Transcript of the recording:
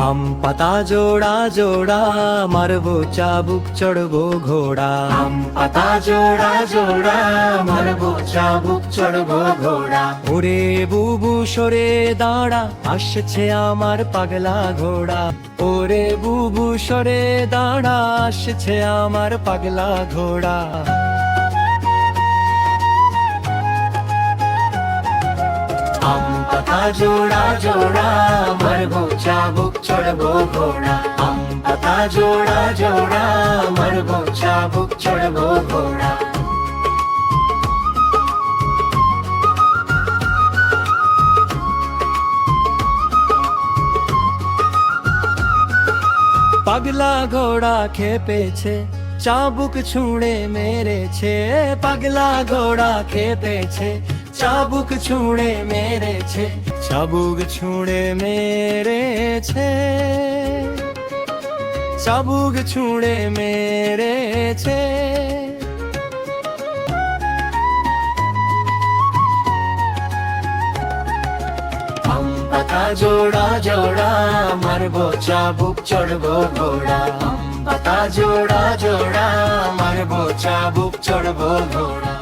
আম পাতা জোড়া জোড়া মারবো চাবুক চড়বো ঘোড়া। আম পাতা জোড়া জোড়া মারবো চাবুক চড়বো ঘোড়া। ওরে বুবু সরে দাঁড়া আসছে আমার পাগলা ঘোড়া। ওরে বুবু সরে দাঁড়া আসছে আমার পাগলা ঘোড়া। আম পাতা জোড়া জোড়া মারবো চাবুক চড়বো ঘোড়া। আম পাতা জোড়া জোড়া মারবো চাবুক চড়বো ঘোড়া। পাগলা ঘোড়া খেপেছে চাবুক ছুঁড়ে মেরেছে। পাগলা ঘোড়া খেপেছে চাবুক ছুঁড়ে মেরেছে। চাবুক ছুঁড়ে মেরেছে, চাবুক ছুঁড়ে মেরেছে। আম পাতা জোড়া জোড়া মারবো চাবুক চড়বো ঘোড়া। আম পাতা জোড়া জোড়া মারবো চাবুক চড়বো ঘোড়া।